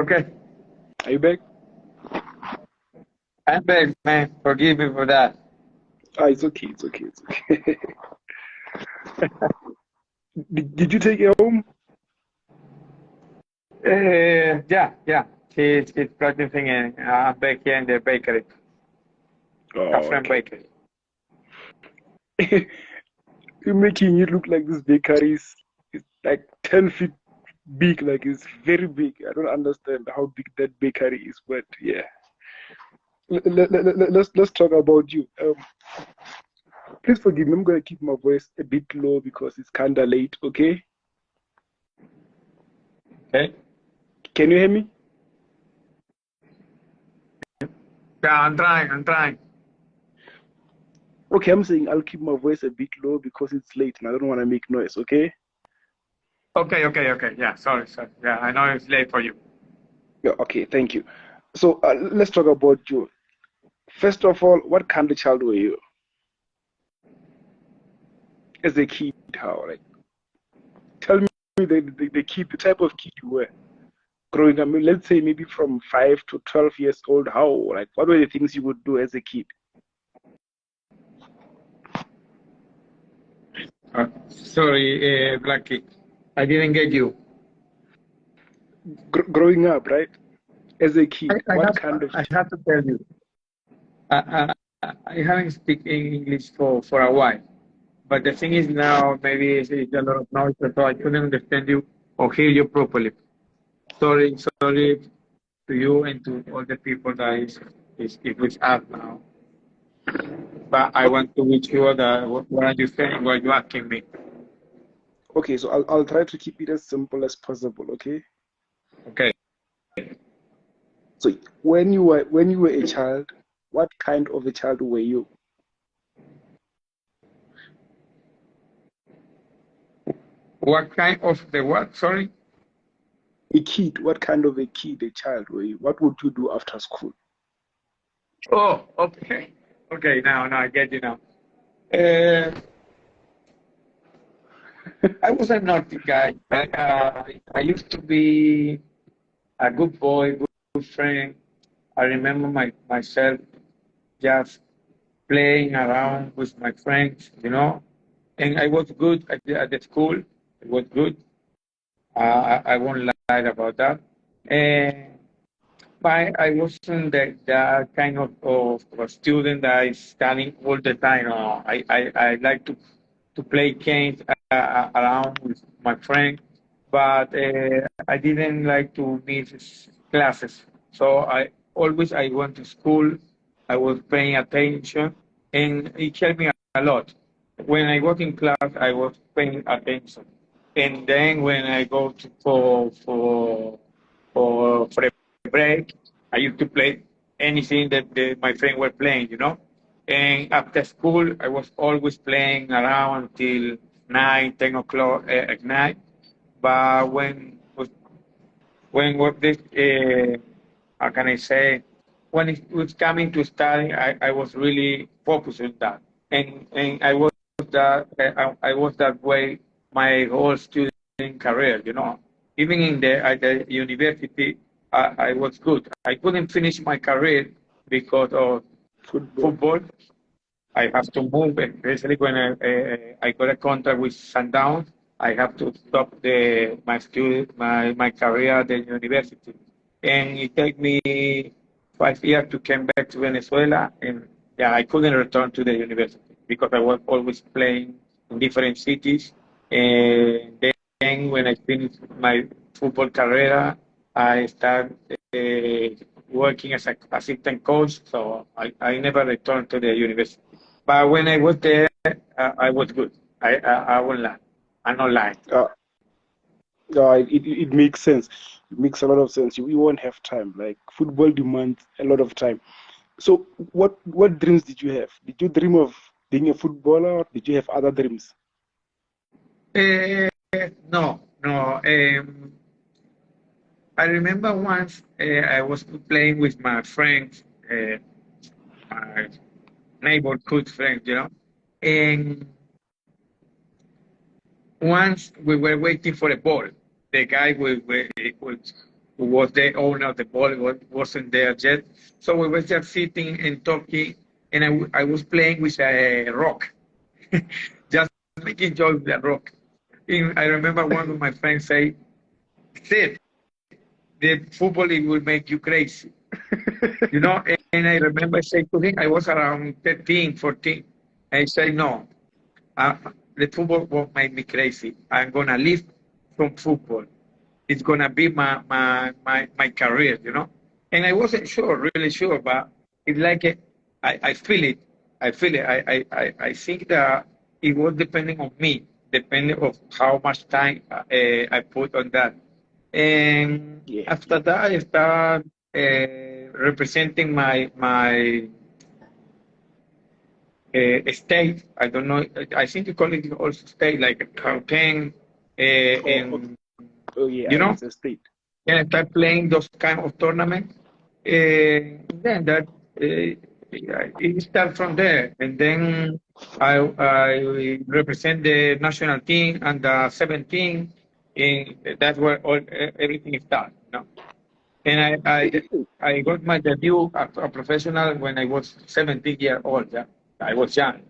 Okay. Are you back? I'm back, man. Forgive me for that. Ah, it's okay. It's okay. It's okay. Did you take it home? Yeah. She's practicing in back here in the bakery, Oh, cafe and okay. bakery. You're making it look like this bakery is like 10 feet big. Like it's very big. I don't understand how big that bakery is, but yeah. Let's talk about you. Please forgive me. I'm gonna keep my voice a bit low because it's kinda late. Okay? Okay. Can you hear me? Yeah, I'm trying. I'm trying. Okay, I'm saying I'll keep my voice a bit low because it's late and I don't want to make noise. Okay? Okay. Yeah, sorry. Yeah, I know it's late for you. Yeah. Okay. Thank you. So let's talk about you. First of all, what kind of child were you as a kid? How? Like, tell me the kid, the type of kid you were growing up. Let's say maybe from 5 to 12 years old. How? Like, what were the things you would do as a kid? Sorry, Blackie. I didn't get you. Growing up, right? As a kid, I what have kind of? I have to tell you. I haven't speak English for a while. But the thing is now maybe it's a lot of noise, so I couldn't understand you or hear you properly. Sorry to you and to all the people that is with us now. But I Okay, want to be sure that what are you saying, what you asking me. okay. So I'll try to keep it as simple as possible. Okay. Okay. So when you were a child, what kind of a child were you? What kind of the what? Sorry. A kid. What kind of a kid, a child were you? What would you do after school? Oh, okay. Okay, now I get you now. Uh, I was a naughty guy. I used to be a good boy, good friend. I remember myself just playing around with my friends, and I was good at the school. It was good. I won't lie about that. And I wasn't that kind of a student that is studying all the time. No, I like to play games around with my friends, but I didn't like to miss classes. So I went to school. I was paying attention, and it helped me a lot. When I was in class, I was paying attention, and then when I go to for a break, I used to play anything that my friends were playing. And after school, I was always playing around until 9, 10 o'clock at night. But when was this, how can I say, when it was coming to study, I was really focused on that, and I was that way my whole student career. Even in at the university, I was good. I couldn't finish my career because of Football. football. I have to move, especially when I got a contract with Sundowns. I have to stop my career at the university, and it took me 5 years to come back to Venezuela, and yeah, I couldn't return to the university because I was always playing in different cities, and then when I finished my football career, I started working as an assistant coach, so I never returned to the university. But when I was there, I was good. I won't lie. I'm not lying. Uh, it makes sense. It makes a lot of sense. You won't have time. Like football demands a lot of time. So what dreams did you have? Did you dream of being a footballer or did you have other dreams? Uh, no. I remember once I was playing with my friends, my neighborhood friends. And once we were waiting for a ball. The guy was who was the owner of the ball, wasn't there yet. So we were just sitting and talking, and I was playing with a rock, just making jokes with a rock. And I remember one of my friends say, "Sid, the football it will make you crazy." You know, and I remember saying to him, I was around 13, 14. I said, no, uh, the football won't make me crazy. I'm going to live from football. It's going to be my career, you know. And I wasn't sure, really sure, but it's like I feel it. I feel it. I think that it was depending on me, depending of how much time I put on that. And Yeah, after that, I start representing my state. I don't know. I think you call it also state, like a campaign, oh, okay. and Oh yeah, you know, it's a state. and I start playing those kind of tournaments. Then that it starts from there, and then I represent the national team and the 17, and that's where all everything starts. You know? And I got my debut as a professional when I was 17 years old. Yeah, I was young,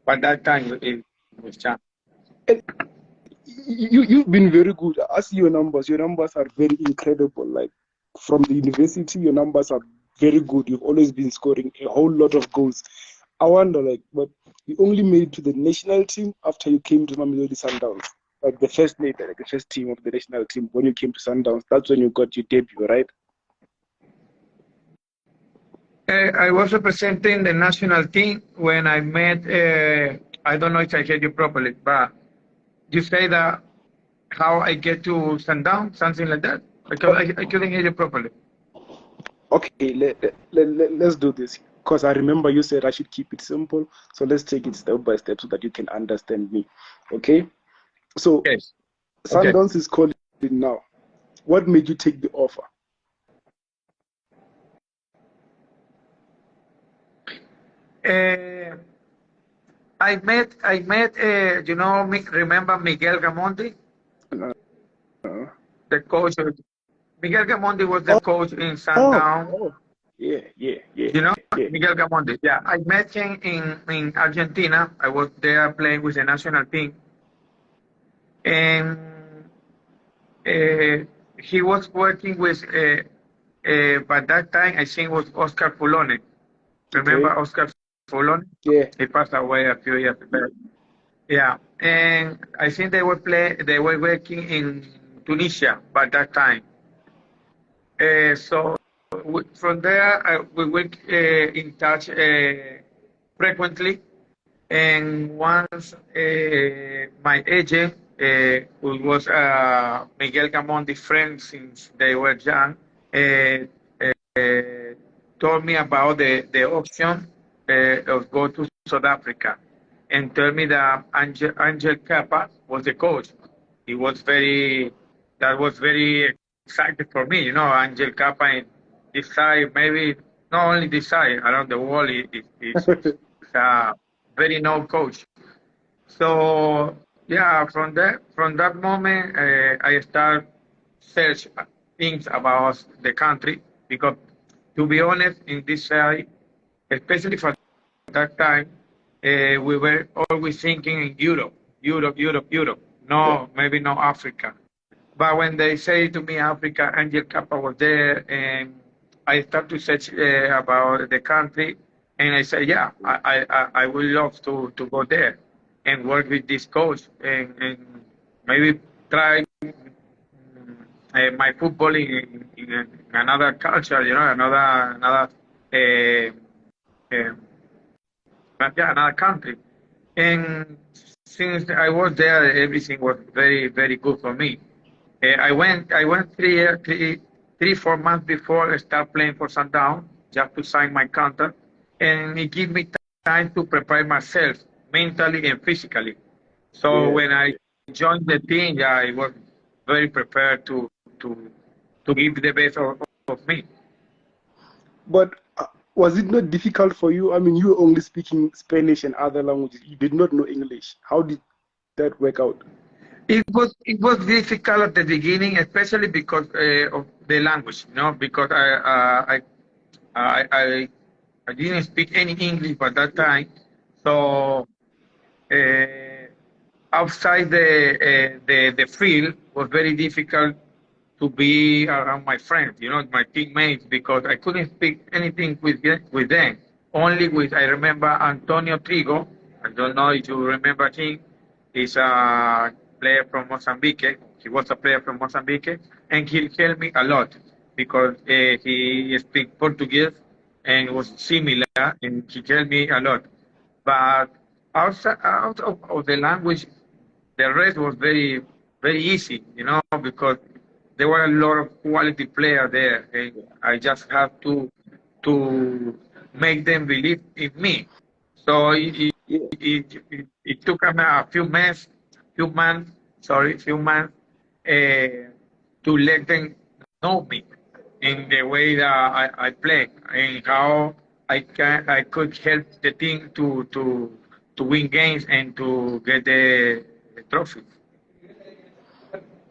but that time it was young. And you've been very good. I see your numbers. Your numbers are very incredible. Like from the university, your numbers are very good. You've always been scoring a whole lot of goals. I wonder, like, but you only made it to the national team after you came to Mamelodi Sundowns. Like the first name, like the first team of the national team when you came to Sundowns. That's when you got your debut, right? I was representing the national team when I met. I don't know if I heard you properly, but you say that how I get to Sundown, something like that, because Oh, I couldn't hear you properly. okay, let's do this. Because I remember you said I should keep it simple. So let's take it step by step so that you can understand me. Okay? So Yes. Okay. Sundowns is calling now. What made you take the offer? Uh, I met. Remember Miguel Gamondi, Uh, uh, the coach. Miguel Gamondi was the oh, coach in oh, Sundown. oh, yeah, yeah, yeah, You know yeah. Miguel Gamondi. Yeah, I met him in Argentina. I was there playing with the national team, and uh, he was working with. By that time, I think it was Oscar Fulone. Remember Okay, Oscar Fulone? yeah, He passed away a few years ago. Yeah, and I think They were working in Tunisia by that time. So from there, we were in touch frequently. And once my agent, who was Miguel Gamondi's friend since they were young, uh, told me about the option of go to South Africa, and told me that Angel Kappa was the coach. He was very That was very excited for me. You know, Angel Kappa in this side, maybe not only this side, around the world, is a very known coach. So yeah, from that moment, I start search things about the country, because to be honest, in this side, especially for that time, we were always thinking in Europe, Europe, Europe, Europe. yeah. No, maybe not Africa. But when they say to me Africa, Angel Kappa was there, and I start to search about the country, and I say, yeah, I would love to go there and work with this coach, and maybe try my football in another culture, you know, another uh, uh, yeah, another country. And since I was there, everything was very, very good for me. I went 3, 4 months before I start playing for Sundown, just to sign my contract, and it gave me time to prepare myself mentally and physically. So Yeah, when I yeah. joined the team, yeah, I was very prepared to to give the best of me. But was it not difficult for you? I mean, you were only speaking Spanish and other languages. You did not know English. How did that work out? It was difficult at the beginning, especially because of the language, because I I didn't speak any English by that time, so uh, outside the field was very difficult to be around my friends, my teammates, because I couldn't speak anything with them. Only with I remember Antonio Trigo. I don't know if you remember him. He's a player from Mozambique. He was a player from Mozambique, and he helped me a lot because he speaks Portuguese and was similar, and he helped me a lot. But out of the language, the rest was very, very easy, because there were a lot of quality players there, and I just have to make them believe in me. So Yeah, it took a few months to let them know me in the way that I play and how I could help the team to win games and to get the trophy.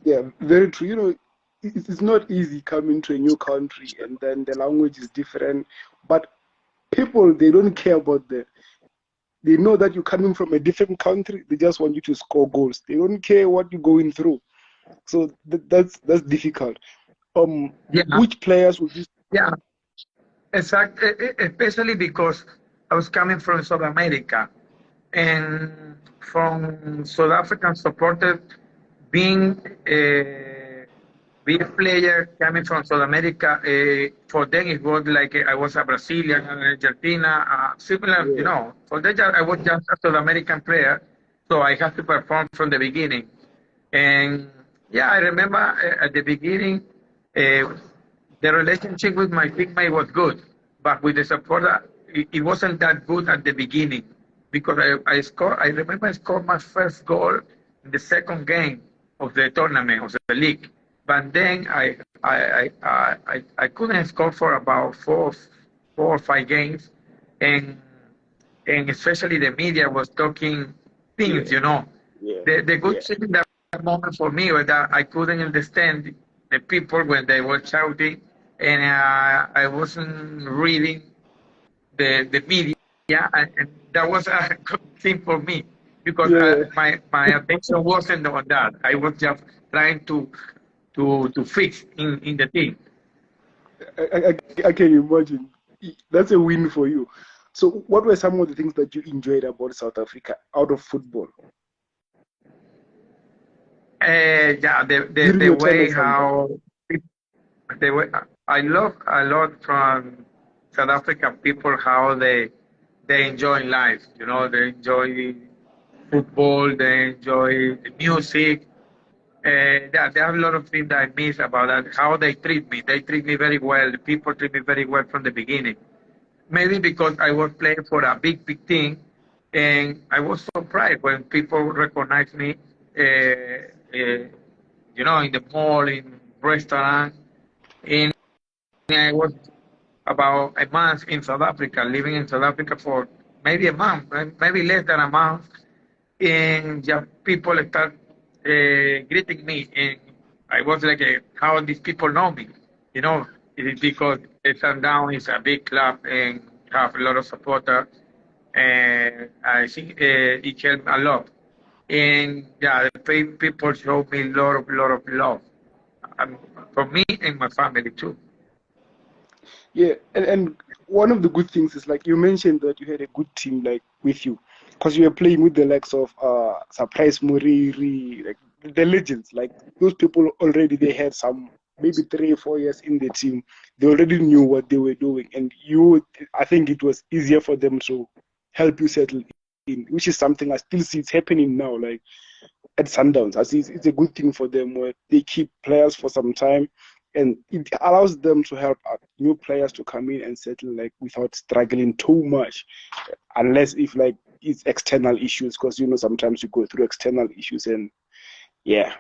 yeah, very true. It's not easy coming to a new country and then the language is different. But people, they don't care about they know that you're coming from a different country. They just want you to score goals. They don't care what you're going through. So that's difficult. Yeah, Which players would you? yeah, exactly. Especially because I was coming from South America, and from South African supporters being being a player coming from South America, for them it was like I was a Brazilian, an Argentina, similar, Yeah, For them I was just a South American player, so I had to perform from the beginning. And yeah, I remember at the beginning, uh, the relationship with my teammate was good, but with the supporter, it wasn't that good at the beginning because I scored. I remember I scored my first goal in the second game of the tournament of the league, but then I couldn't score for about 4 or 5 games, and and especially the media was talking things, yeah, yeah, The good yeah, thing in that moment for me was that I couldn't understand the people when they were shouting, and I wasn't reading the media, and that was a good thing for me because yeah. my attention wasn't on that. I was just trying to fix in the team. I can imagine. That's a win for you. So, what were some of the things that you enjoyed about South Africa out of football Yeah, during the your time at way Sundowns? how the way I love a lot from South African people how they enjoy life. They enjoy football, they enjoy the music. There are a lot of things that I miss about that. How they treat me. They treat me very well. The people treat me very well from the beginning. Maybe because I was playing for a big team, and I was surprised when people recognize me. In the mall, in restaurant, and I was about a month in South Africa, living in South Africa for maybe a month, maybe less than a month, and just people start greeting me, and I was like, how these people know me? You know, it is because Sundown is a big club and have a lot of supporters, and I think it helped a lot. And yeah, the people show me a lot of love, um, for me and my family too. Yeah, and one of the good things is like you mentioned that you had a good team like with you because you were playing with the likes of Surprise Muriri, like the legends. Like those people already they had some maybe 3 or 4 years in the team. They already knew what they were doing, and I think it was easier for them to help you settle in, which is something I still see it's happening now. Like at Sundowns. I see it's a good thing for them where they keep players for some time and it allows them to help out new players to come in and settle like without struggling too much. Unless if like it's external issues, because sometimes you go through external issues and yeah.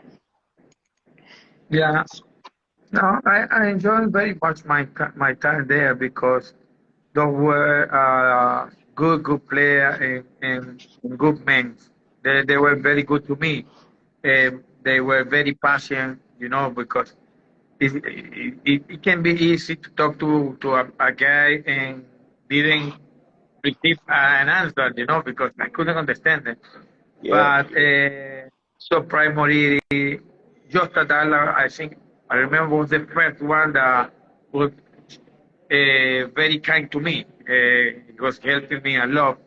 Yeah, no, I enjoyed very much my time there because those were good player and good men. They were very good to me. They were very patient, because it can be easy to talk to a guy and didn't receive an answer, because I couldn't understand it. Yeah. But so primary, just Adala, I think I remember was the first one that was very kind to me. He was helping me a lot.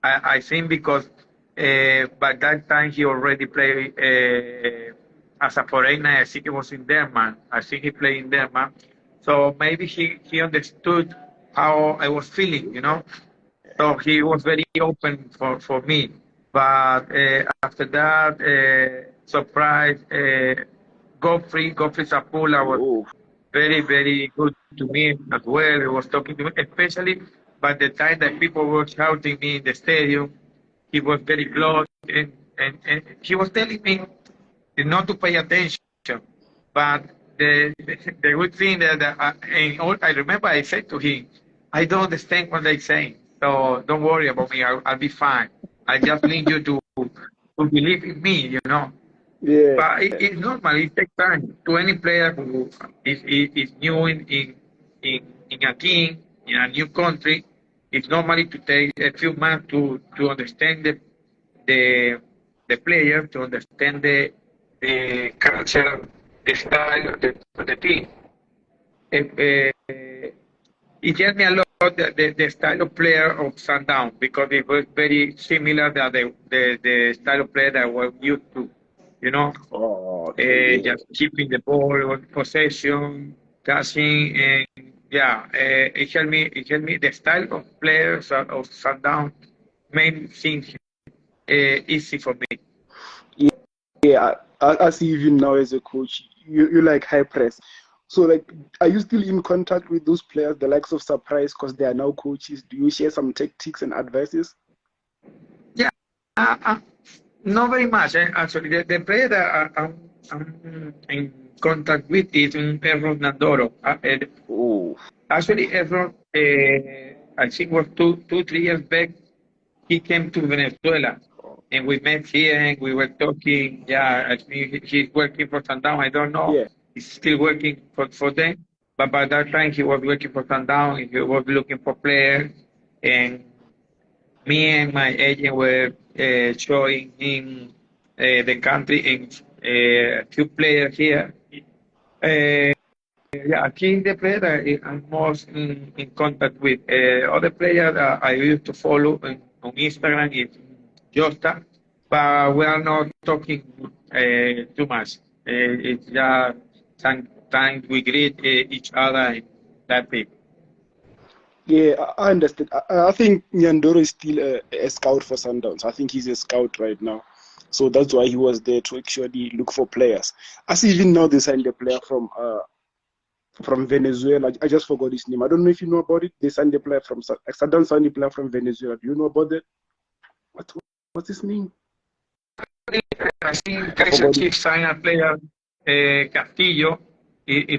I think because by that time he already played as a foreigner. I think he was in Denmark. I think he played in Denmark. So maybe he understood how I was feeling, So he was very open for me. But after that, surprise, Godfrey Sapula was Oh, very, very good to me as well. He was talking to me, especially by the time that people were shouting me in the stadium. He was very close, and he was telling me not to pay attention. But the good thing that and all, I remember I said to him, I don't understand what they're saying, so don't worry about me. I'll be fine. I just need you to believe in me. yeah. But it's normal. It takes time. To any player who is new in a team, in a new country, it's normally to take a few months to understand the the player, to understand the culture, the style of the team. It helped me a lot the style of player of Sundown because it was very similar to the style of player that I was used to. You know, Oh, okay, yeah. just keeping the ball, possession, passing, and yeah, it helped me. The style of players of Sundown made things easy for me. Yeah, I see even now as a coach, you like high press. So, like, are you still in contact with those players, the likes of Surprise, because they are now coaches? Do you share some tactics and advices? Yeah, not very much. Actually, the player that I'm in contact with is Errol Nandoro. Oh, Actually, Errol, I think was 3 years back, he came to Venezuela. And we met here and we were talking. Yeah, I think he's working for Sundown. I don't know. yeah, He's still working for them. But by that time, he was working for Sundown and he was looking for players. And me and my agent were showing him the country and a few players here. Uh, yeah, King the player that I'm most in contact with. Other player that I used to follow on Instagram is Josta, but we are not talking too much. It's just sometimes we greet each other and that's it. yeah, I understand. I think Nyandoro is still a scout for Sundowns. I think he's a scout right now. So that's why he was there to actually look for players. I see even now they signed a player from Venezuela. I just forgot his name. I don't know if you know about it. They signed a player from Sundowns signed a player from Venezuela. Do you know about that? What what's his name? I think I Kaizer forgot it. Chiefs signed a player, Castillo,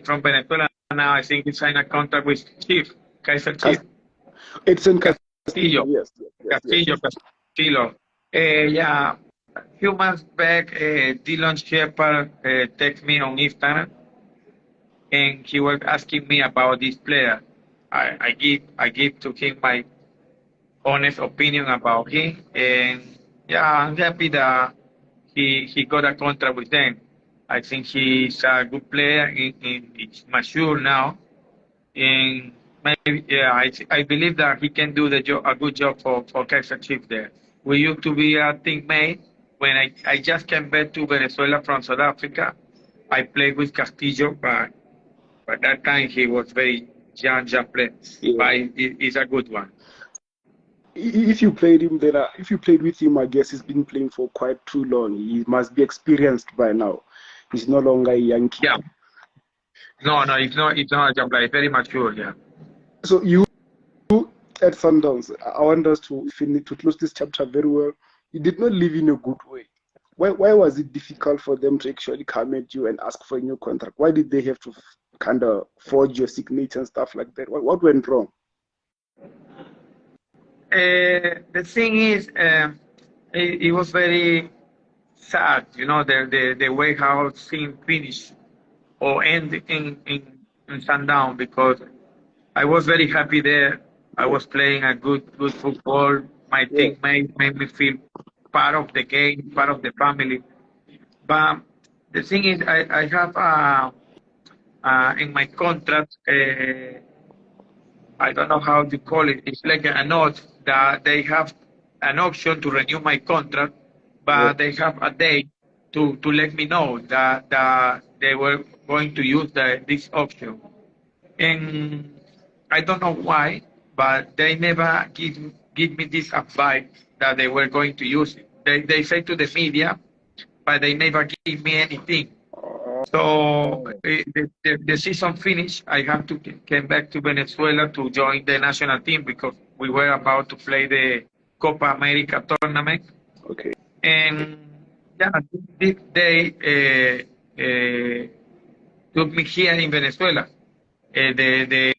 from Venezuela now. I think he signed a contract with Chief, Kaizer Chiefs. Edson Castillo. Castillo, Yes, yes, yes. Castillo. Yeah, a few months back, Dylan Shepard texted me on Instagram, and he was asking me about this player. I give to him my honest opinion about him, and yeah, I'm happy that he got a contract with them. I think he's a good player. He's mature now, and maybe yeah, I believe that he can do the job, a good job for Kaizer Chiefs there. We used to be a teammate when I just came back to Venezuela from South Africa. I played with Castillo, but by that time he was very young player, Yeah. but he's a good one. If you played him, then if you played with him, I guess he's been playing for quite too long. He must be experienced by now. He's no longer a young kid. Yeah, no, it's not a young player. He's very mature. Yeah. So you at Sundowns, I want us to finish to close this chapter very well. You did not live in a good way. Why was it difficult for them to actually come at you and ask for a new contract? Why did they have to kind of forge your signature and stuff like that? What went wrong? The thing is, it was very. sad, the way how team finished or end in Sundown because I was very happy there. I was playing a good football. My Yeah, team made me feel part of the game, part of the family. But the thing is, I have in my contract, I don't know how to call it. It's like a note that they have an option to renew my contract, yeah. but they have a date to let me know that they were going to use this option. And I don't know why, but they never give me this advice that they were going to use it. They say to the media, but they never give me anything. So Oh, the season finished. I have to came back to Venezuela to join the national team because we were about to play the Copa America tournament. okay. And yeah, they took me here in Venezuela. The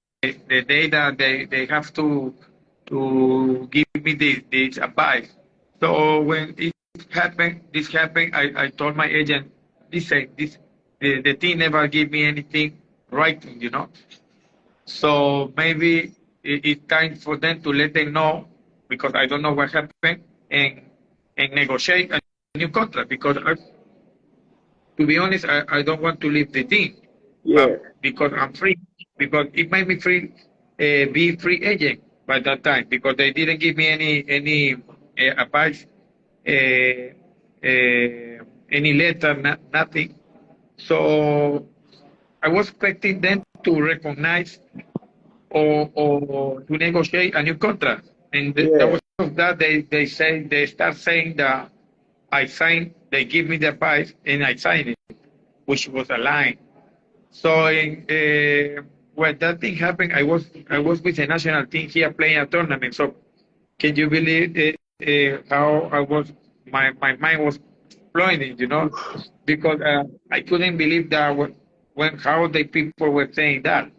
day that they have to give me this advice. So when this happened, I told my agent, the team never gave me anything writing. So maybe it's time for them to let them know because I don't know what happened and negotiate a new contract because to be honest, I don't want to leave the team, Yeah, but because I'm free, because it made me free, be free agent by that time because they didn't give me any advice, any letter, nothing. So I was expecting them to recognize or to negotiate a new contract, and that yeah. was that they start saying that I signed, they give me the advice and I signed it, which was a lie. So when that thing happened, I was with the national team here playing a tournament. So can you believe how I was? My mind was exploding, because I couldn't believe that when how the people were saying that.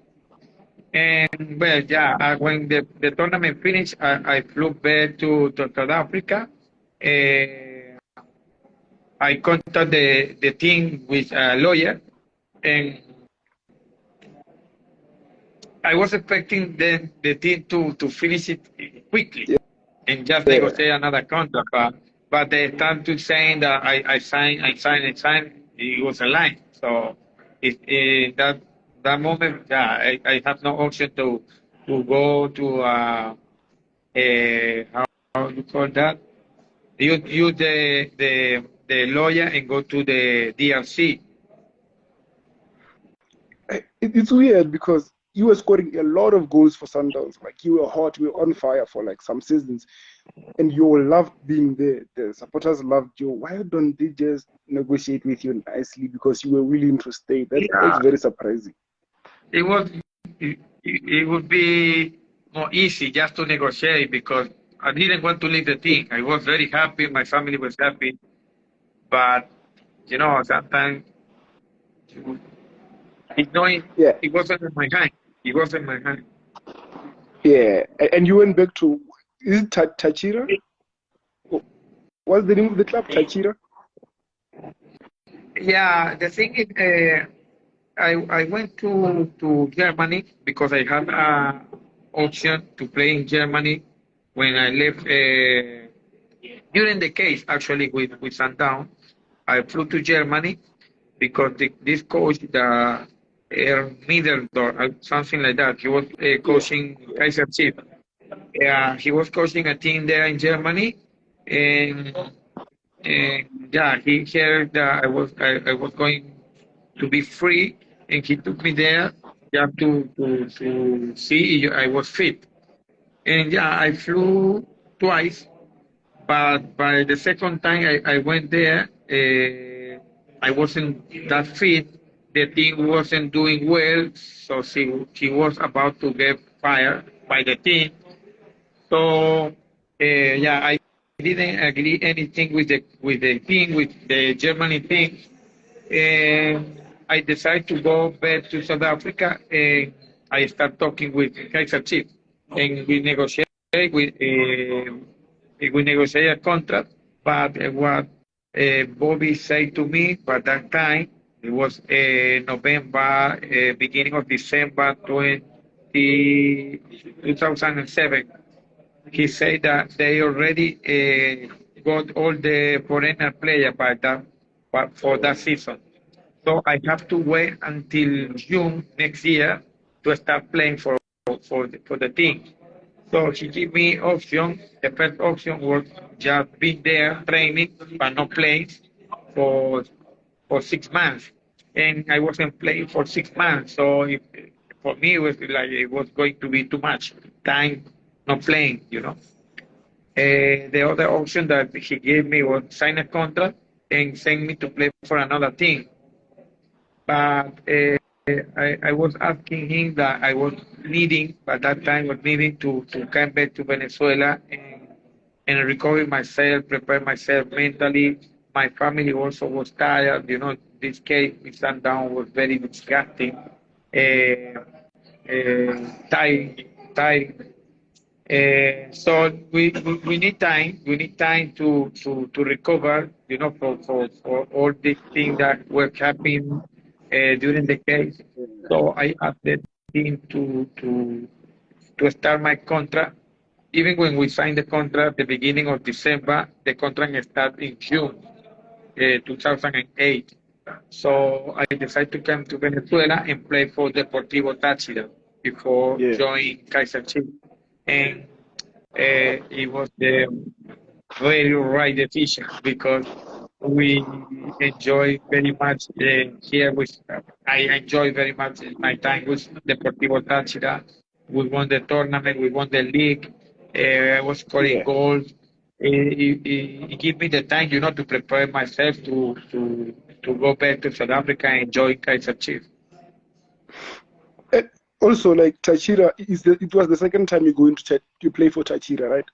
And well, yeah, when the tournament finished, I flew back to South Africa. I contacted the team with a lawyer, and I was expecting the team to finish it quickly and just Yeah, negotiate another contract. But they started saying that I signed. It was a lie. So that moment, yeah, I have no option to go to how you call that? You the lawyer and go to the DRC. it's weird because you were scoring a lot of goals for Sundowns. Like you were hot, you were on fire for like some seasons, and you all loved being there. The supporters loved you. Why don't they just negotiate with you nicely because you were willing to stay? That's Yeah, very surprising. it was it would be more easy just to negotiate because I didn't want to leave the team. I was very happy, my family was happy, but sometimes it not Yeah, it wasn't in my hand. It wasn't in my hand. yeah. And you went back to, is it Tachira? What's the name of the club? Tachira? Yeah, the thing is, I went to Germany because I had a option to play in Germany when I left. During the case, actually, with Sundown, I flew to Germany because this coach, the Middledorf, something like that, he was Yeah, coaching yeah. Kaizer Chiefs. He was coaching a team there in Germany, and, yeah, he heard that I was going to be free, and he took me there just to see if I was fit. And yeah, I flew twice, but by the second time I went there, I wasn't that fit. The team wasn't doing well, so she was about to get fired by the team. So yeah, I didn't agree anything with the team, with the Germany team, and I decided to go back to South Africa, and I start talking with Kaizer Chiefs, and we negotiate a contract, but what Bobby said to me by that time, it was November, beginning of December 2007. He said that they already got all the foreigner players by that, but for that season. So I have to wait until June next year to start playing for the team. So he gave me option. The first option was just be there training but not playing for 6 months, and I wasn't playing for 6 months. So for me, it was like it was going to be too much time not playing. The other option that he gave me was sign a contract and send me to play for another team. But I was asking him that I was needing, at that time, was needing to come back to Venezuela and recover myself, prepare myself mentally. My family also was tired. This case with Sundown was very disgusting, tiring. So we need time. We need time to recover. For all these things that were happening during the case. So I asked the team to start my contract. Even when we signed the contract, the beginning of December, the contract started in June 2008. So I decided to come to Venezuela and play for Deportivo Táchira before Yeah. joining Kaizer Chiefs. And it was the very right decision because we enjoy very much here. I enjoy very much my time with Deportivo Táchira. We won the tournament, we won the league. I was scoring Yeah. goals. It gave me the time, to prepare myself to go back to South Africa and join Kaizer Chiefs. And also, like Tachira, it was the second time you go into you play for Tachira, right?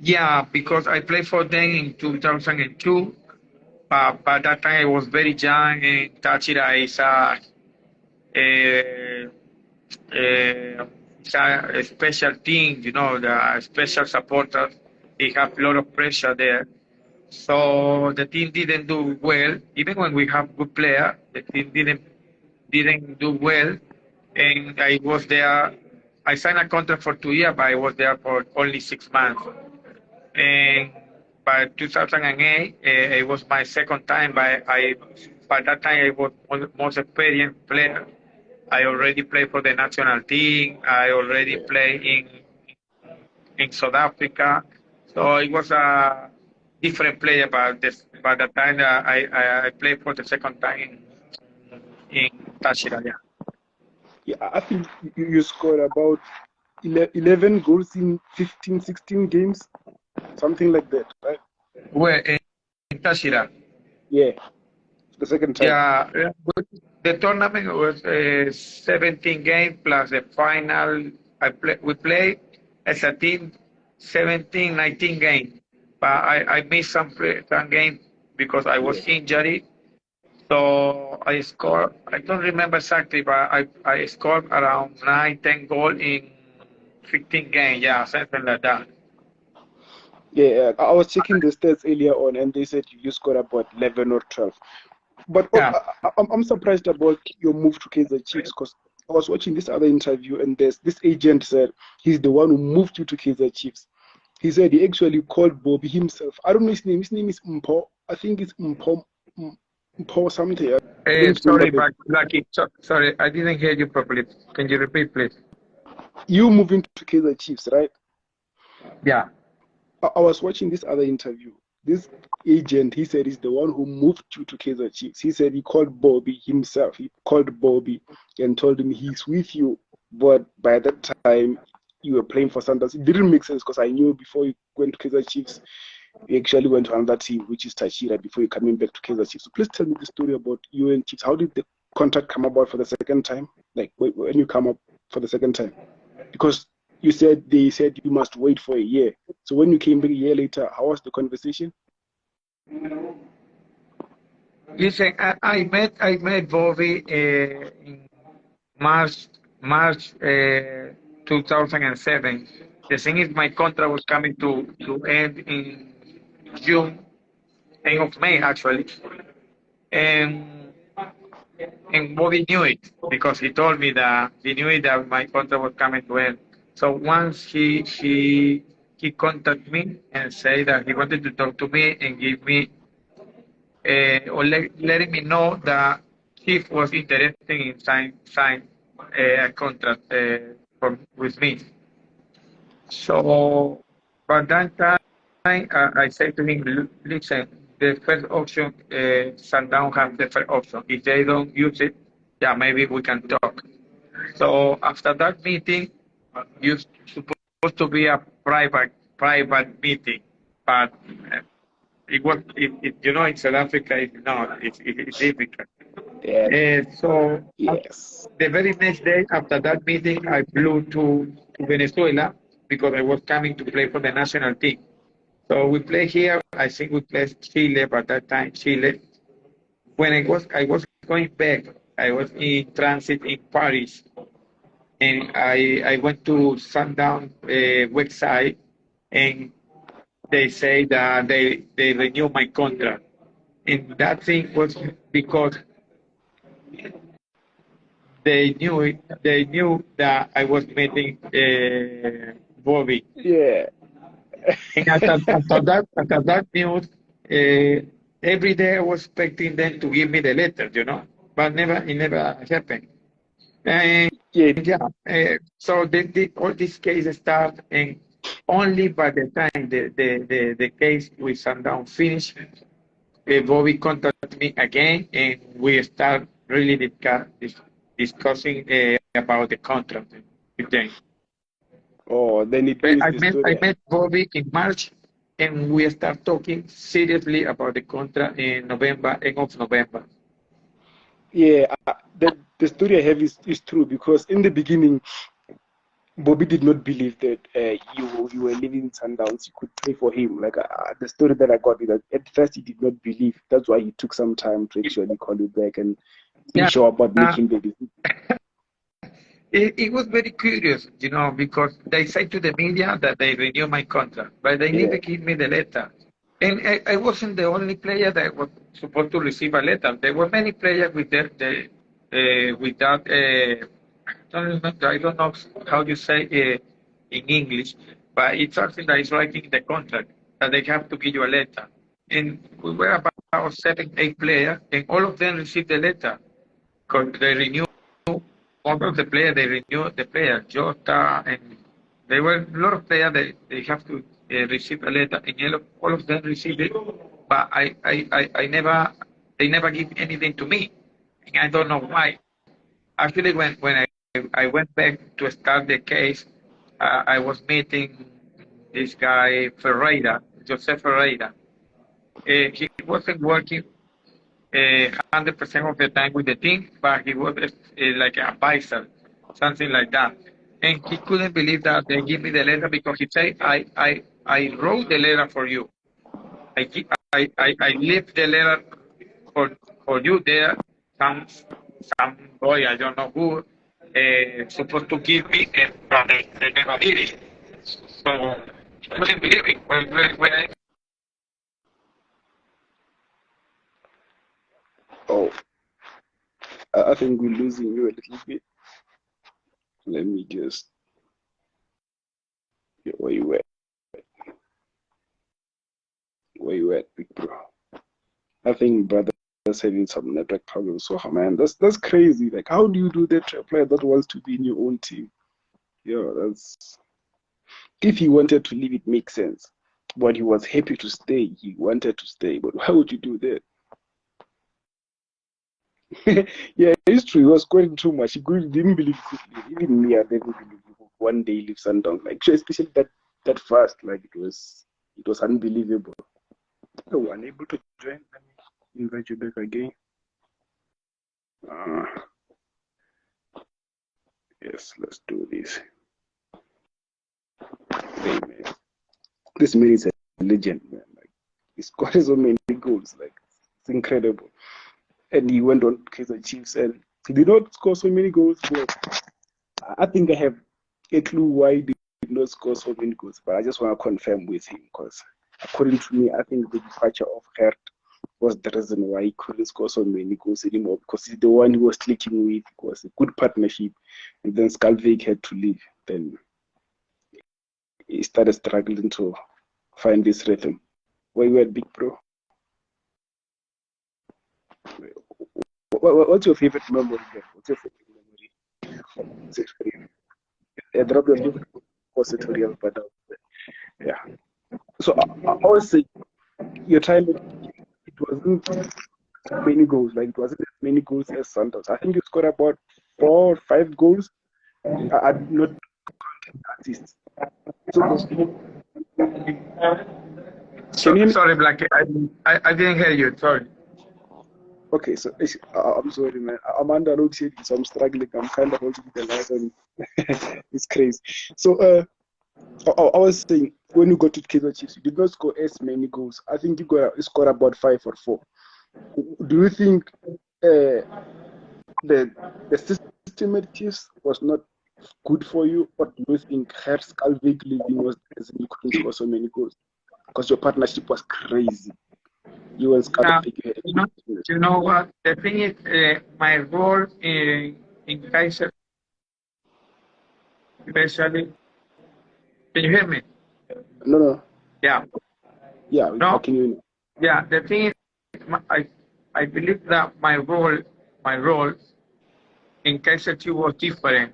Yeah, because I played for them in 2002. By that time, I was very young, and Táchira is a, it's a special team, the special supporters. They have a lot of pressure there. So the team didn't do well. Even when we have good player, the team didn't do well. And I was there. I signed a contract for 2 years, but I was there for only 6 months. And by 2008, it was my second time. By that time, I was most experienced player. I already played for the national team. I already Yeah. played in South Africa. So it was a different player. By the time that I played for the second time in Táchira. Yeah. Yeah, I think you scored about 11 goals in 15, 16 games, something like that, right? Where in Táchira. Yeah, the second time. Yeah, but the tournament was 17 games plus the final. We played as a team 17, 19 games. But I missed some games because I Yeah. was injured. So I scored, I don't remember exactly, but I scored around 9, 10 goals in 15 games. Yeah, something like that. Yeah, I was checking the stats earlier on, and they said you scored about 11 or 12. But Yeah. I'm surprised about your move to Kaizer Chiefs because I was watching this other interview, and this agent said he's the one who moved you to Kaizer Chiefs. He said he actually called Bobby himself. I don't know his name. His name is Mpo. I think it's Mpo something. I don't remember Sorry, but Lucky, sorry, I didn't hear you properly. Can you repeat, please? you moving to Kaizer Chiefs, right? Yeah. I was watching this other interview. This agent, he said, is the one who moved you to Kaizer Chiefs. He said he called Bobby himself. He called Bobby and told him he's with you. But by that time, you were playing for Sundowns. It didn't make sense because I knew before you went to Kaizer Chiefs, you actually went to another team, which is Tachira, before you coming back to Kaizer Chiefs. So please tell me the story about you and Chiefs. How did the contract come about for the second time? Like when you come up for the second time? Because they said you must wait for a year. So when you came back a year later, how was the conversation? Listen, I met Bobby in March 2007. The thing is, my contract was coming to end in June, end of May actually, and Bobby knew it because he told me that he knew it that my contract was coming to end. So once he contacted me and said that he wanted to talk to me and give me or letting me know that he was interested in sign a contract with me. So by that time, I said to him, listen, the first option, Sundown have the first option. If they don't use it, yeah, maybe we can talk. So after that meeting, you supposed to be a private meeting, but it was in South Africa it's not it's difficult. Yeah. So Yes. the very next day after that meeting, I flew to Venezuela because I was coming to play for the national team. So we play here. I think we played Chile by that time. Chile. When I was going back, I was in transit in Paris, and I went to Sundown website, and they say that they renew my contract, and that thing was because they knew it. They knew that I was meeting Bobby, Yeah. and after that news, every day I was expecting them to give me the letter, but it never happened. And Yeah. yeah, so all these cases start, and only by the time the case with Sundown finished, Bobby contacted me again, and we start really discussing about the contract with them. Oh, then it But means I the met I story. met Bobby in March, and we start talking seriously about the contract in November, end of November. Yeah, the story I have is true because in the beginning, Bobby did not believe that you were leaving Sundowns. You could play for him. Like the story that I got is that at first he did not believe. That's why he took some time to actually call you back and be Yeah, sure about making the decision. it was very curious, because they say to the media that they renew my contract, but they Yeah. never give me the letter. And I wasn't the only player that was supposed to receive a letter. There were many players with that. I don't know how you say in English, but it's something that is writing in the contract that they have to give you a letter. And we were about 7, 8 players, and all of them received the letter because they renew all of the players. They renew the player Jota, and there were a lot of players that they have to receive a letter, and all of them received it. But I never, they never give anything to me, and I don't know why. Actually, when I went back to start the case, I was meeting this guy Ferreira, Jose Ferreira. He wasn't working 100% of the time with the team, but he was like an advisor, something like that. And he couldn't believe that they give me the letter because he said, I wrote the letter for you. I left the letter for for you there. Some boy, I don't know who, supposed to give me, and but they never did it. So I couldn't believe it. When I Oh, I think we're losing you a little bit. Let me just get where you at. Where you at, big bro? I think brother's having some network problems. So man, that's crazy. Like, how do you do that to a player that wants to be in your own team? Yeah, that's if he wanted to leave, it makes sense. But he was happy to stay. He wanted to stay. But why would you do that? Yeah, it's true. He was scoring too much. Didn't believe he could leave. Even me, I didn't believe he could one day leave Sundown. Like especially that fast. Like it was unbelievable. Oh, unable to join. Let me invite you back again. Uh, yes, let's do this. Hey, man. This man is a legend, man. Like he scored so many goals. Like it's incredible. And he went on Kaizer Chiefs and he did not score so many goals, but I think I have a clue why he did not score so many goals. But I just want to confirm with him because according to me, I think the departure of Gert was the reason why he couldn't score so many goals anymore, because he's the one he was clicking with. It was a good partnership, and then Skalvik had to leave. Then he started struggling to find this rhythm. Where you at, big bro? What's your favorite memory? What's your favorite memory? Drop your favorite tutorial, but yeah. So I was saying, your time, it wasn't many goals. Like, it wasn't as many goals as Santos. I think you scored about 4 or 5 goals. I did not assists. So can you hear me? Sorry, Black. I didn't hear you. Sorry. Okay, so I'm sorry, man. I'm under load shedding, so I'm struggling. I'm kind of holding the line, and it's crazy. So I was saying, when you got to Kaizer Chiefs, you did not score as many goals. I think you scored about 5 or 4. Do you think the systematic Chiefs was not good for you, or do you think her Skalvik leaving was the reason you couldn't score so many goals? Because your partnership was crazy. You and Skalvik. You know what? The thing is, my role in Kaiser, especially. Can you hear me? No. Yeah. Yeah, No. can you? Yeah. The thing is, I believe that my role in Kaiser Chiefs was different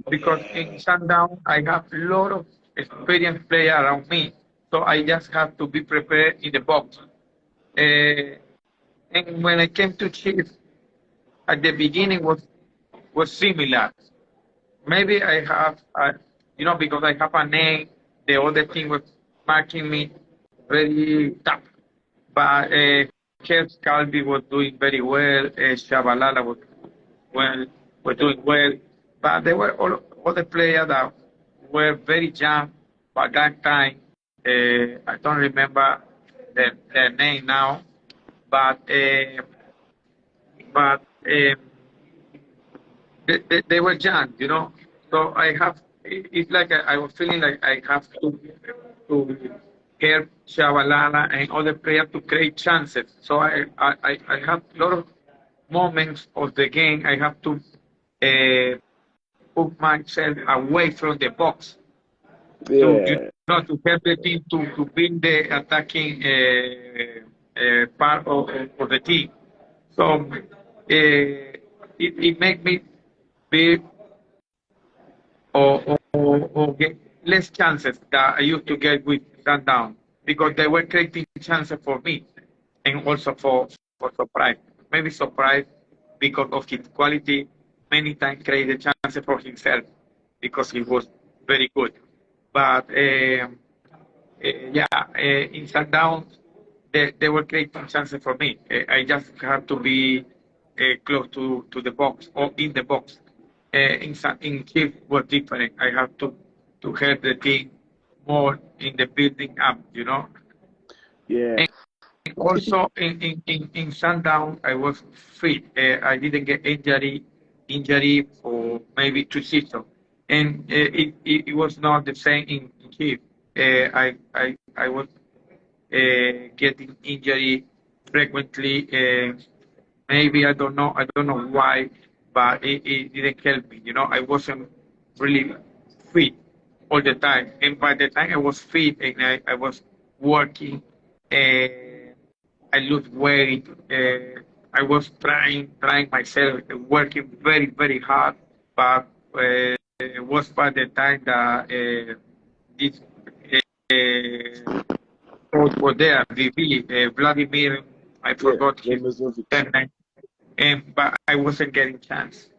because in Sundown I have a lot of experienced players around me, so I just have to be prepared in the box. And when I came to Chiefs, at the beginning was similar. Maybe I have, because I have a name, the other team was marking me very tough. But Kels Calvi was doing very well. Shabalala was doing well. But there were all other players that were very young at that time. I don't remember their name now, but but they were young, So I have. It's like I was feeling like I have to help Shabalala and other players to create chances. So I have a lot of moments of the game. I have to put myself away from the box to help the team to win the attacking part of the team. So it made me be or get less chances that I used to get with Sundown because they were creating chances for me and also for Surprise. Maybe Surprise because of his quality many times created chances for himself because he was very good. But in Sundown they were creating chances for me. I just have to be close to the box or in the box. In Chief was different. I have to help the team more in the building up. Yeah. And also in Sundown, I was fit. I didn't get injury for maybe 2 seasons, and it was not the same in Chief. I was getting injury frequently. Maybe I don't know why, but it didn't help me. I wasn't really fit all the time. And by the time I was fit and I was working, I lost weight. I was trying myself, working very, very hard, but it was by the time that this coach was there, Vladimir, I forgot his name, but I wasn't getting chance.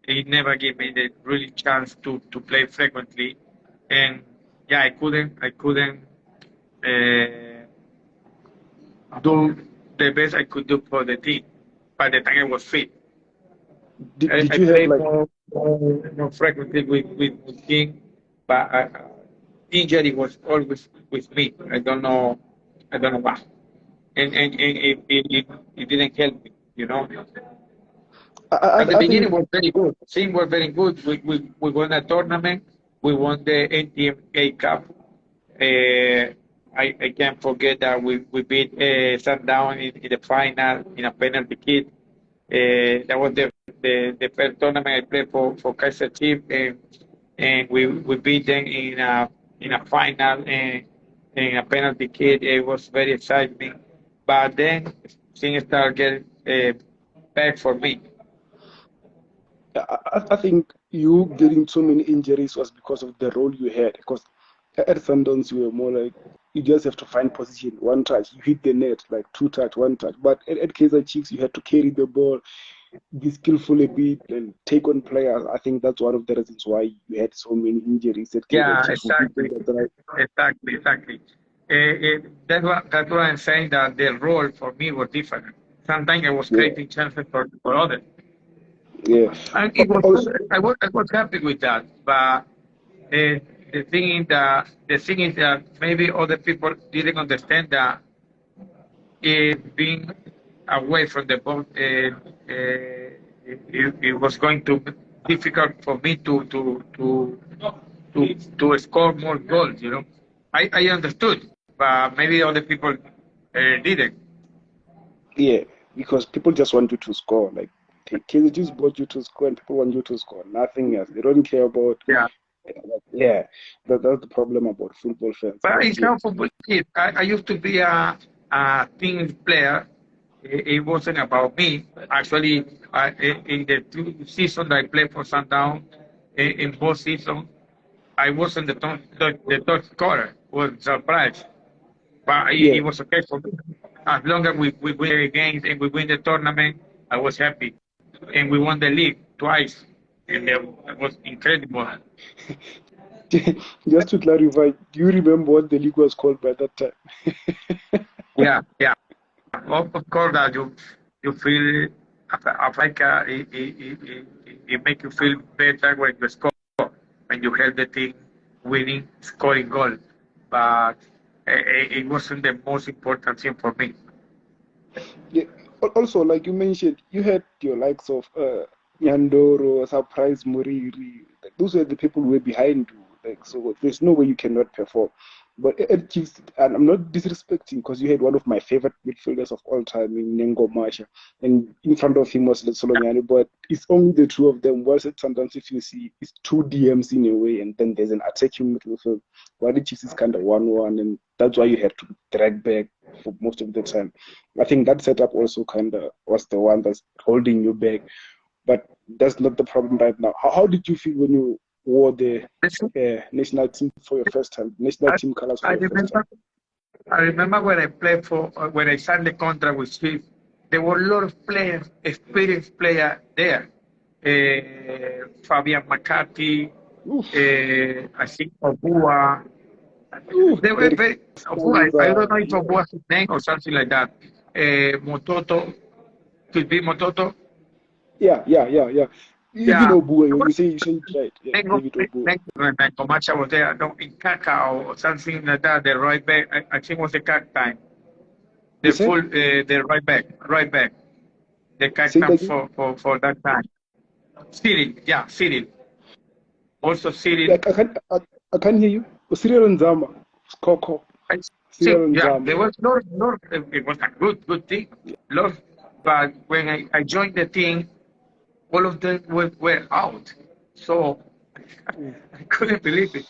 He never gave me the really chance to play frequently, and yeah, I couldn't do the best I could do for the team. By the time I was fit, Did I you have played like? more frequently with him, but injury was always with me. I don't know why, and it didn't help me. At the I beginning, think. it was very good. Team were very good. We won a tournament. We won the NTMA Cup. I can't forget that we beat Sundown in the final in a penalty kick. That was the first tournament I played for Kaizer Chiefs, and we beat them in a final and in a penalty kick. It was very exciting, but then things started getting bad for me. I think you getting so many injuries was because of the role you had. Because at Sundowns, you were more like you just have to find position, one touch, you hit the net, like two touch, one touch. But at Kaizer Chiefs, you had to carry the ball, be skillful a bit, and take on players. I think that's one of the reasons why you had so many injuries at Kaizer Yeah, Chiefs. For people exactly, that right. exactly. That's what I'm saying. That the role for me was different. Sometimes I was Yeah, creating chances for others, yeah. and it was Also, good. I was happy with that. But the thing is that maybe other people didn't understand that being away from the ball, it was going to be difficult for me to score more goals. I understood, but maybe other people didn't. yeah, because people just want you to score. Like Kaizer Chiefs bought you to score, and people want you to score. Nothing else. They don't care about. Yeah, Yeah, that's the problem about football fans. but But it's yeah, how football is. I used to be a team player. It wasn't about me. Actually, in the 2 seasons I played for Sundown, in both seasons, I wasn't the top scorer. Was surprised, but yeah. it was okay for me. As long as we win the games and we win the tournament, I was happy. And we won the league twice, and that was incredible. Just to clarify, do you remember what the league was called by that time? Yeah, yeah. Of course, that you feel like it make you feel better when you score, when you help the team winning, scoring goal. But it wasn't the most important thing for me. Yeah. Also, like you mentioned, you had your likes of Nyandoro, Surprise Muriri. Like, those were the people who were behind you. Like, so there's no way you cannot perform. But at Chiefs, and I'm not disrespecting, because you had one of my favorite midfielders of all time in Nengo Masha, and in front of him was Solomani. But it's only the two of them. Whilst sometimes if you see, it's two DMs in a way, and then there's an attacking midfield. While the Chiefs is kind of 1-1, and that's why you had to drag back for most of the time. I think that setup also kind of was the one that's holding you back. But that's not the problem right now. How did you feel when you wore the national team for your first time, national I, team colors for I your first time? remember I remember when I played when I signed the contract with Chiefs, there were a lot of players, experienced players there. Fabian McCarthy, Oof, I think Obua. oof, They were Derek very Obua. I Stanza, don't know if yeah. Obua is his name or something like that. Mototo could be Mototo. Yeah. Even Yeah. Obua, you say it right. Yeah, Mengo, David Obua. Mengo Macha was there. I don't in Kaka or something like that. The right back. I think was the cut time. You The said? full the right back. The Say it captain again? for that time. Cyril, yeah, Cyril. Also Cyril. Like, I can't hear you. Oh, Cyril Nzama. Coco. I Cyril yeah, Nzama. there was no, it was a good thing. Lot, but when I joined the team, all of them were out. So Mm. I couldn't believe it.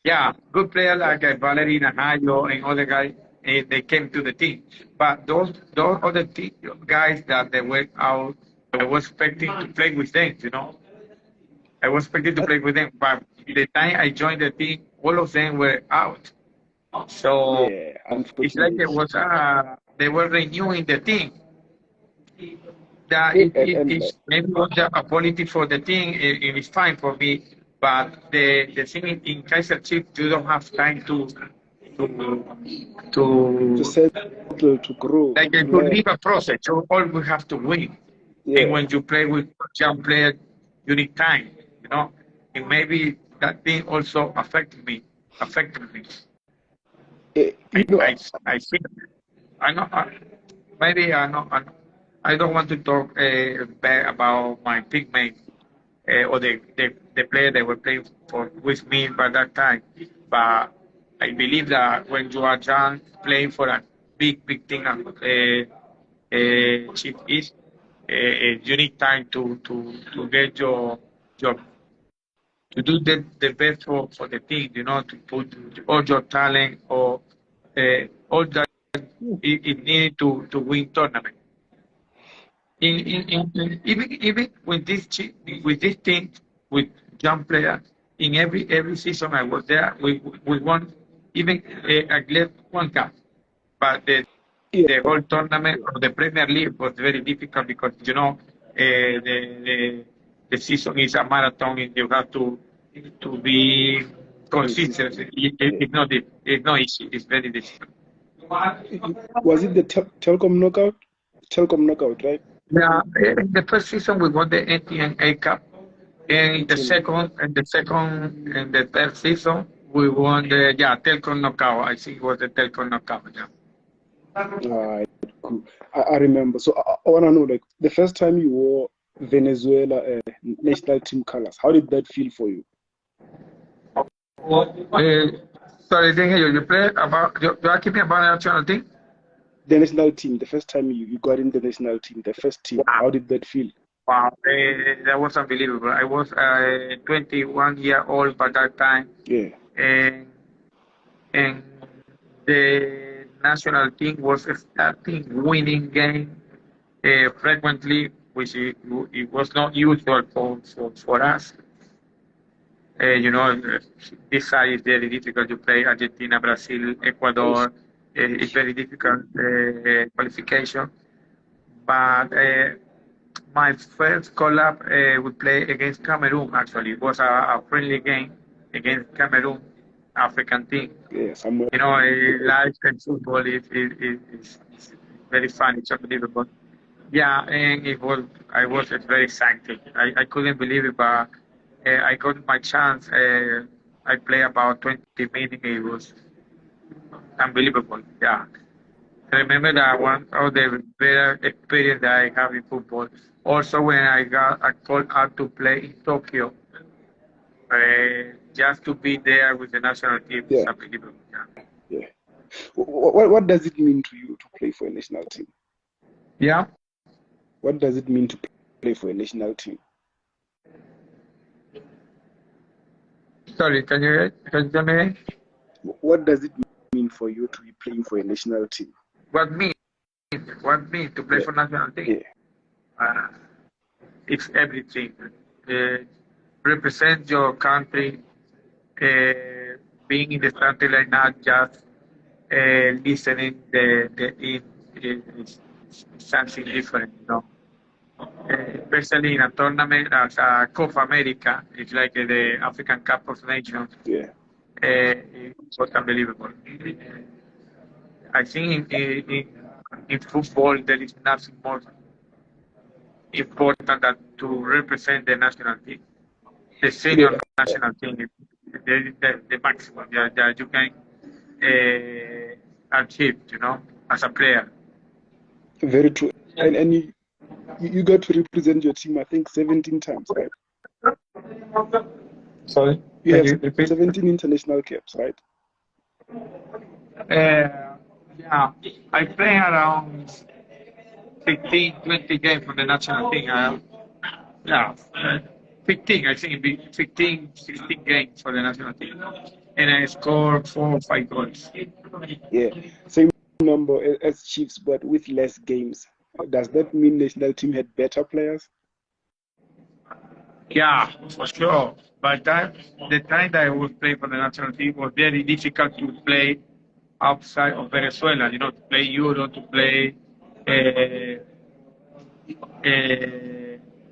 Yeah, good player like Valerie Nahayo and other guys, they came to the team. But those other guys that they were out, I was expecting to play with them. I was expecting to Uh, play with them, but the time I joined the team, all of them were out. So yeah, it's like unfortunately. they were renewing the team. That Yeah, and it's maybe was a quality for the team. It is fine for me, but the thing in Kaiser Chiefs, you don't have time to to to settle, to grow, like to to learn. leave a process. You always have to win, and Yeah. when you play with young players, you need time. And maybe that thing also affected me. Affected me. You know, I think I know. Maybe I don't want to talk bad about my teammates or the player that were playing for with me by that time. But I believe that when you are young, playing for a big thing, Chief is, you need time to get your to do the best for the team, to put all your talent or all that it needed to win tournament. Even with this team with young players, in every season I was there, we won even left one cup, but Yeah, the whole tournament or the Premier League was very difficult because the season is a marathon and you have to be consistent. consistent. Yeah. It's not easy. It's very difficult. Was it the Telcom knockout? Telcom knockout, right? Yeah, in the first season we won the NTNA Cup, and in the NTN. and the third season we won the Telco knockout. I think it was the Telco knockout. Yeah. Right, cool. I remember. So I want to know, like, the first time you wore Venezuela national team colors, how did that feel for you? Sorry, I didn't hear you. You play about you are keeping about the national team. The national team, the first time you got in the national team, the first team, Wow, how did that feel? wow, that was unbelievable. I was 21 year old by that time, Yeah, and and the national team was starting winning game frequently, which it was not usual for us. This side is very difficult to play. Argentina, Brazil, also, Ecuador. It's very difficult qualification. But my first collab we played against Cameroon. Actually, it was a friendly game against Cameroon, African team. yeah, somewhere. Life and football is very fun. It's unbelievable. Yeah, and I was very excited. I couldn't believe it, but I got my chance. I played about 20 minutes. It was unbelievable. Yeah. I remember that one of the better experience that I have in football. Also, when I got a call out to play in Tokyo, just to be there with the national team is Yeah, unbelievable. Yeah. yeah. What does it mean to you to play for a national team? Yeah. What does it mean to play for a national team? Sorry, can you tell me again? What does it mean for you to be playing for a national team? What mean? What mean to play Yeah, for national team? yeah, Uh, it's everything. Uh, Represent your country, being in the country like not just listening is something different. Especially in a tournament as a Copa America, it's like the African Cup of Nations. yeah. It was unbelievable. I think in football there is nothing more important than to represent the national team. The senior Yeah, national team is the maximum that you can achieve, as a player. very true. And you got to represent your team, I think, 17 times, right? Sorry, You can have you repeat? 17 international caps, right? Yeah, I play around 15, 20 games for the national team. Yeah, 15, I think it'd be 15, 16 games for the national team. And I scored 4 or 5 goals. Yeah, same number as Chiefs, but with less games. Does that mean national team had better players? Yeah, for sure. But the time that I was playing for the national team was very difficult to play outside of Venezuela, to play Euro, to play,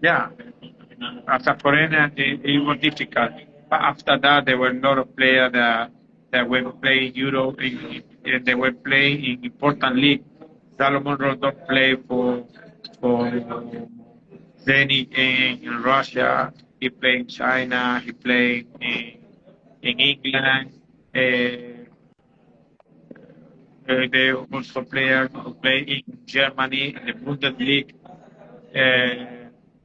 yeah, as a foreigner, it was difficult. But after that, there were a lot of players that were playing Euro, and they were playing in important league. Salomon Rondon played for Zenit in Russia. He played in China. He played in England. They also players who play in Germany in the Bundesliga.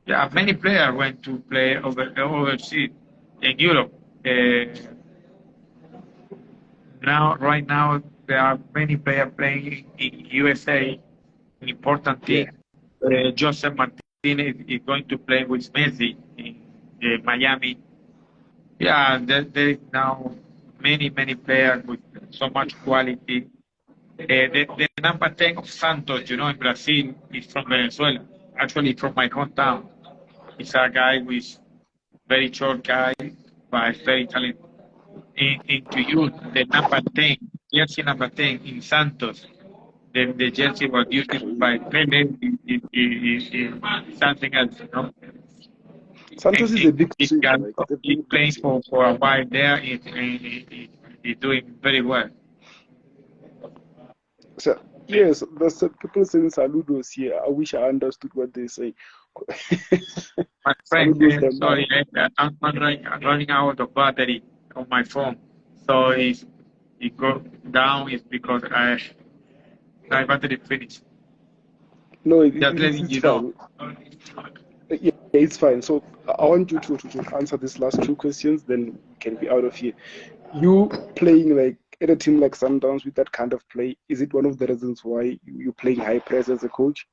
Yeah, many players went to play overseas in Europe. right now, there are many players playing in USA, an important Yeah. team. Joseph Martinez is going to play with Messi in Miami. Yeah, there is now many players with so much quality. The number 10 of Santos, in Brazil, is from Venezuela, actually from my hometown. He's a guy who is very short guy, but is very talented. Into you, the number 10, jersey number 10 in Santos, the jersey was used by Pele, is something else. Santos And is a big this team. guy, Like it's a he's very big playing team. for a while there, he's doing very well. So yes, there's some people saying saludos here. I wish I understood what they say. My friend, Saludos, sorry, hermano. I'm running out of battery on my phone. So it go down is because my battery finished. No, Just letting it's you know. fine. Yeah, it's fine. So I want you to answer these last two questions, then we can be out of here. You playing like at a team like Sundowns with that kind of play, is it one of the reasons why you're playing high press as a coach?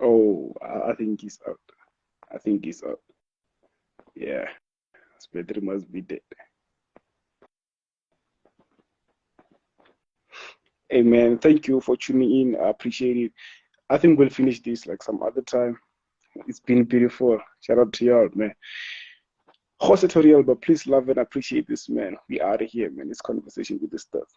Oh, I think he's out. I think he's out. Yeah, Spedri must be dead. Hey man, thank you for tuning in. I appreciate it. I think we'll finish this like some other time. It's been beautiful. Shout out to y'all, man. Jose Torrealba, please love and appreciate this, man. We out of here, man. This conversation with this stuff.